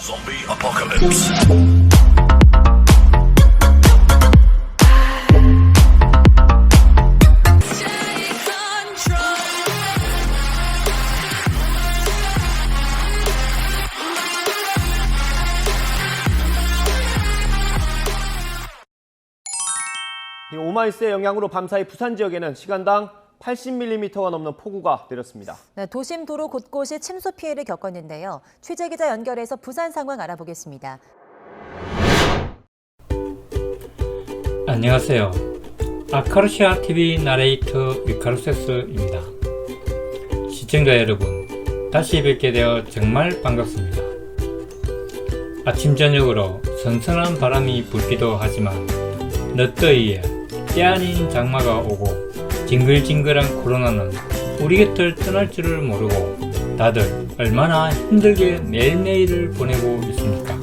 Zombie apocalypse. 이 오마이스의 영향으로 밤사이 부산 지역에는 시간당 80mm가 넘는 폭우가 내렸습니다. 네, 도심 도로 곳곳이 침수 피해를 겪었는데요. 취재기자 연결해서 부산 상황 알아보겠습니다. 안녕하세요. 아카루시아 TV 나레이터 위카루세스입니다. 시청자 여러분, 다시 뵙게 되어 정말 반갑습니다. 아침 저녁으로 선선한 바람이 불기도 하지만 늦더위에 때 아닌 장마가 오고 징글징글한 코로나는 우리 곁을 떠날 줄을 모르고 다들 얼마나 힘들게 매일매일을 보내고 있습니까?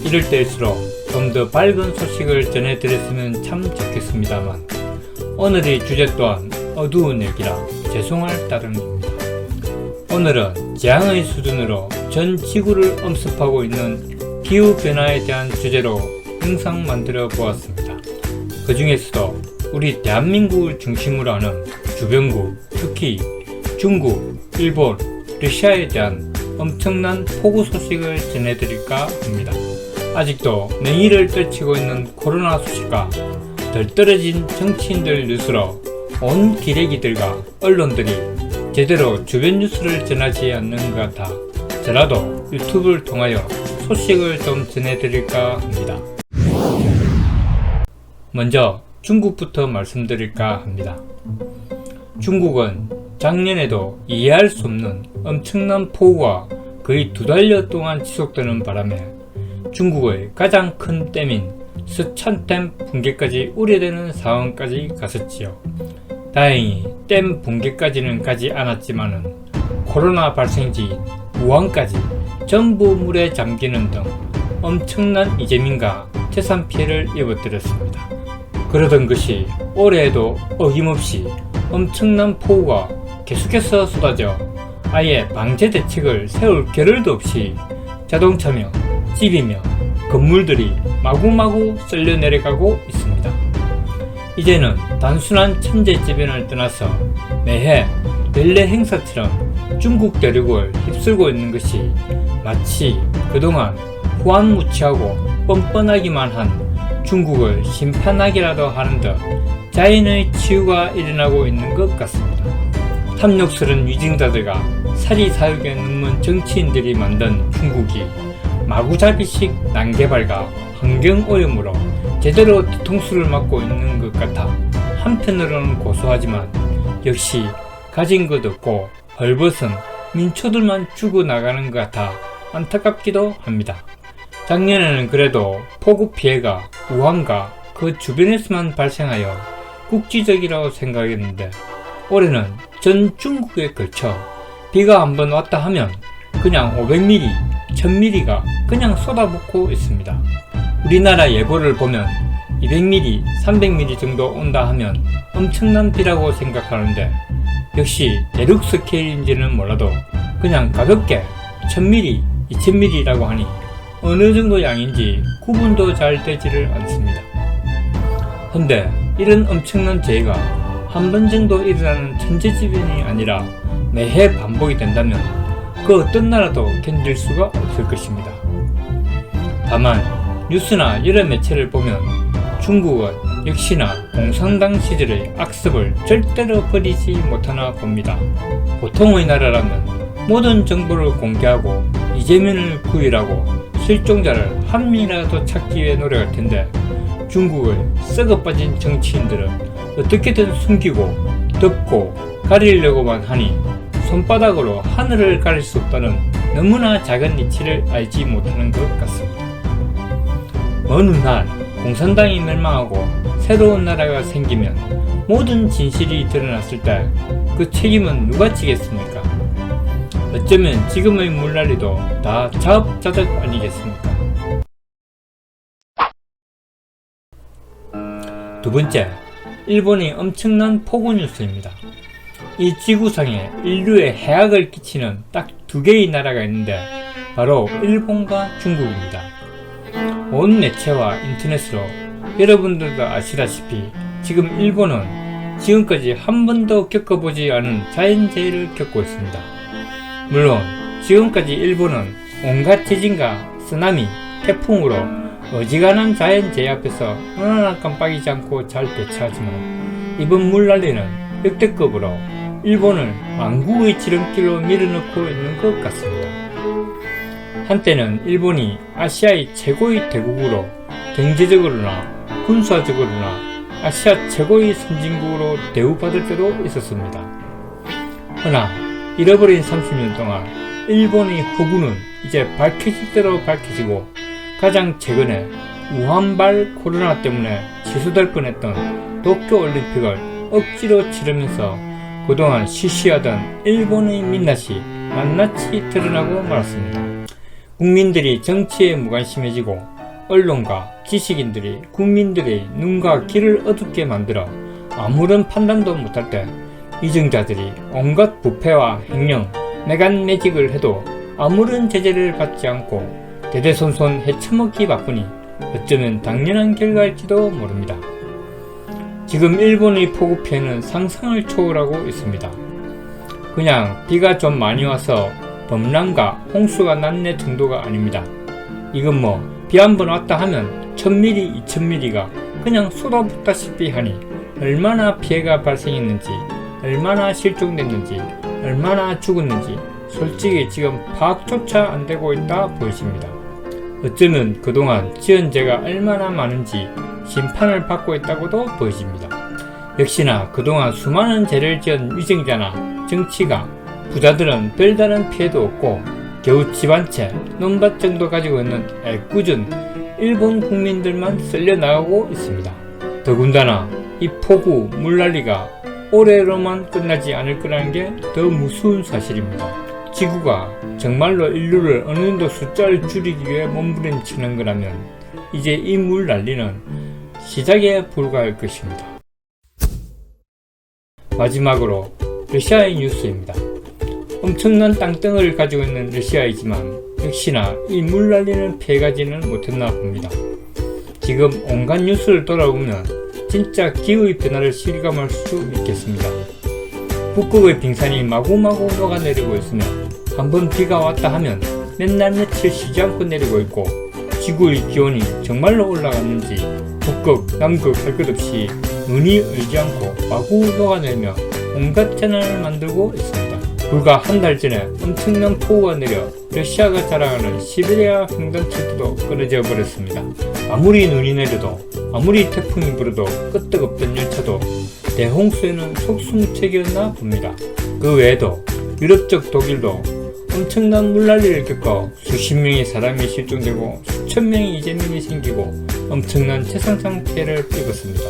이럴 때일수록 좀 더 밝은 소식을 전해드렸으면 참 좋겠습니다만 오늘의 주제 또한 어두운 얘기라 죄송할 따름입니다. 오늘은 재앙의 수준으로 전 지구를 엄습하고 있는 기후변화에 대한 주제로 영상 만들어 보았습니다. 그 중에서도 우리 대한민국을 중심으로 하는 주변국, 특히 중국, 일본, 러시아에 대한 엄청난 폭우 소식을 전해드릴까 합니다. 아직도 맹위를 떨치고 있는 코로나 소식과 덜 떨어진 정치인들 뉴스로 온 기레기들과 언론들이 제대로 주변 뉴스를 전하지 않는 것 같아 저라도 유튜브를 통하여 소식을 좀 전해드릴까 합니다. 먼저 중국부터 말씀드릴까 합니다. 중국은 작년에도 이해할 수 없는 엄청난 폭우가 거의 2달여 동안 지속되는 바람에 중국의 가장 큰 댐인 스촨댐 붕괴까지 우려되는 상황까지 갔었지요. 다행히 댐 붕괴까지는 가지 않았지만은 코로나 발생지인 우한까지 전부 물에 잠기는 등 엄청난 이재민과 재산 피해를 입어드렸습니다. 그러던 것이 올해에도 어김없이 엄청난 폭우가 계속해서 쏟아져 아예 방제 대책을 세울 겨를도 없이 자동차며 집이며 건물들이 마구마구 쓸려 내려가고 있습니다. 이제는 단순한 천재지변을 떠나서 매해 연례 행사처럼 중국 대륙을 휩쓸고 있는 것이 마치 그동안 후한무치하고 뻔뻔하기만 한 중국을 심판하기라도 하는 듯 자연의 치유가 일어나고 있는 것 같습니다. 탐욕스런 위증자들과 사리사욕에 눈먼 정치인들이 만든 중국이 마구잡이식 난개발과 환경오염으로 제대로 뒤통수를 맞고 있는 것 같아 한편으로는 고소하지만 역시 가진 것 없고 헐벗은 민초들만 죽어나가는 것 같아 안타깝기도 합니다. 작년에는 그래도 폭우 피해가 우한과 그 주변에서만 발생하여 국지적이라고 생각했는데 올해는 전 중국에 걸쳐 비가 한번 왔다 하면 그냥 500mm, 1000mm가 그냥 쏟아붓고 있습니다. 우리나라 예보를 보면 200mm, 300mm 정도 온다 하면 엄청난 비라고 생각하는데 역시 대륙 스케일인지는 몰라도 그냥 가볍게 1000mm, 2000mm라고 하니 어느 정도 양인지 구분도 잘 되지를 않습니다. 근데 이런 엄청난 재해가 한 번 정도 일어나는 천재지변이 아니라 매해 반복이 된다면 그 어떤 나라도 견딜 수가 없을 것입니다. 다만 뉴스나 여러 매체를 보면 중국은 역시나 공산당 시절의 악습을 절대로 버리지 못하나 봅니다. 보통의 나라라면 모든 정보를 공개하고 이재민을 구일하고 실종자를 한 명이라도 찾기 위해 노력할 텐데 중국의 썩어빠진 정치인들은 어떻게든 숨기고 덮고 가리려고만 하니 손바닥으로 하늘을 가릴 수 없다는 너무나 작은 이치를 알지 못하는 것 같습니다. 어느 날 공산당이 멸망하고 새로운 나라가 생기면 모든 진실이 드러났을 때 그 책임은 누가 지겠습니까? 어쩌면 지금의 물난리도 다 자업자득 아니겠습니까? 두 번째, 일본의 엄청난 폭우 뉴스입니다. 이 지구상에 인류에 해악을 끼치는 딱 두 개의 나라가 있는데 바로 일본과 중국입니다. 온 매체와 인터넷으로 여러분들도 아시다시피 지금 일본은 지금까지 한 번도 겪어보지 않은 자연재해를 겪고 있습니다. 물론 지금까지 일본은 온갖 지진과 쓰나미, 태풍으로 어지간한 자연재해 앞에서 하나 깜빡이지 않고 잘 대처하지만 이번 물난리는 역대급으로 일본을 망국의 지름길로 밀어넣고 있는 것 같습니다. 한때는 일본이 아시아의 최고의 대국으로 경제적으로나 군사적으로나 아시아 최고의 선진국으로 대우받을 때도 있었습니다. 그러나 잃어버린 30년 동안 일본의 허구는 이제 밝혀질 대로 밝혀지고 가장 최근에 우한발 코로나 때문에 취소될 뻔했던 도쿄올림픽을 억지로 치르면서 그동안 시시하던 일본의 민낯이 낱낱이 드러나고 말았습니다. 국민들이 정치에 무관심해지고 언론과 지식인들이 국민들의 눈과 귀를 어둡게 만들어 아무런 판단도 못할 때 이정자들이 온갖 부패와 횡령, 매간매직을 해도 아무런 제재를 받지 않고 대대손손 헤쳐먹기 바쁘니 어쩌면 당연한 결과일지도 모릅니다. 지금 일본의 폭우 피해는 상상을 초월하고 있습니다. 그냥 비가 좀 많이 와서 범람과 홍수가 났네 정도가 아닙니다. 이건 비 한 번 왔다 하면 1000mm, 2000mm가 그냥 쏟아붓다시피 하니 얼마나 피해가 발생했는지, 얼마나 실종됐는지, 얼마나 죽었는지 솔직히 지금 파악조차 안 되고 있다 보이십니다. 어쩌면 그동안 지은 죄가 얼마나 많은지 심판을 받고 있다고도 보여집니다. 역시나 그동안 수많은 죄를 지은 위정자나 정치가 부자들은 별다른 피해도 없고 겨우 집 한 채, 논밭 정도 가지고 있는 애꿎은 일본 국민들만 쓸려나가고 있습니다. 더군다나 이 폭우, 물난리가 올해로만 끝나지 않을 거라는 게 더 무서운 사실입니다. 지구가 정말로 인류를 어느 정도 숫자를 줄이기 위해 몸부림치는 거라면 이제 이 물난리는 시작에 불과할 것입니다. 마지막으로 러시아의 뉴스입니다. 엄청난 땅덩어리를 가지고 있는 러시아이지만 역시나 이 물난리는 피해가지는 못했나 봅니다. 지금 온갖 뉴스를 돌아보면 진짜 기후의 변화를 실감할 수 있겠습니다. 북극의 빙산이 마구마구 녹아내리고 있으며 한번 비가 왔다 하면 맨날 며칠 쉬지 않고 내리고 있고 지구의 기온이 정말로 올라갔는지 북극, 남극 할 것 없이 눈이 얼지 않고 마구 녹아내리며 온갖 재난을 만들고 있습니다. 불과 한 달 전에 엄청난 폭우가 내려 러시아가 자랑하는 시베리아 횡단철도도 끊어져 버렸습니다. 아무리 눈이 내려도 아무리 태풍이 불어도 끄떡없던 열차도 대홍수에는 속수무책이었나 봅니다. 그 외에도 유럽 쪽 독일도 엄청난 물난리를 겪어 수십 명의 사람이 실종되고 수천 명의 이재민이 생기고 엄청난 재산상 피해를 입었습니다.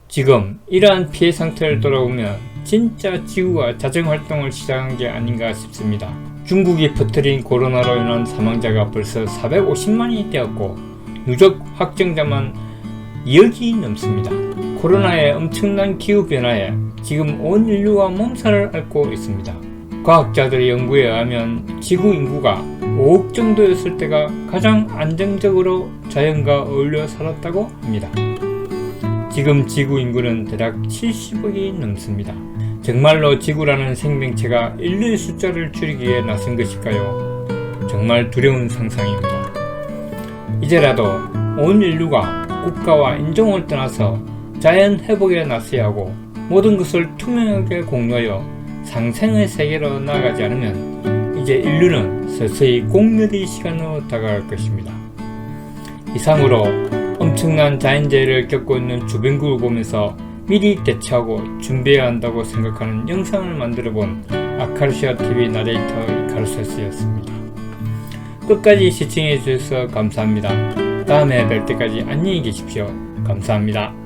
지금 이러한 피해 상태를 돌아보면 진짜 지구가 자정활동을 시작한 게 아닌가 싶습니다. 중국이 퍼뜨린 코로나로 인한 사망자가 벌써 450만이 되었고 누적 확정자만 2억이 넘습니다. 코로나의 엄청난 기후변화에 지금 온 인류가 몸살을 앓고 있습니다. 과학자들의 연구에 의하면 지구 인구가 5억 정도였을 때가 가장 안정적으로 자연과 어울려 살았다고 합니다. 지금 지구 인구는 대략 70억이 넘습니다. 정말로 지구라는 생명체가 인류의 숫자를 줄이기 위해 나선 것일까요? 정말 두려운 상상입니다. 이제라도 온 인류가 국가와 인종을 떠나서 자연 회복에 나서야 하고 모든 것을 투명하게 공유하여 상생의 세계로 나아가지 않으면 이제 인류는 서서히 공멸의 시간으로 다가갈 것입니다. 이상으로 엄청난 자연재해를 겪고 있는 주변국을 보면서 미리 대처하고 준비해야 한다고 생각하는 영상을 만들어본 아카르시아TV 나레이터 이카루세스였습니다. 끝까지 시청해주셔서 감사합니다. 다음에 뵐 때까지 안녕히 계십시오. 감사합니다.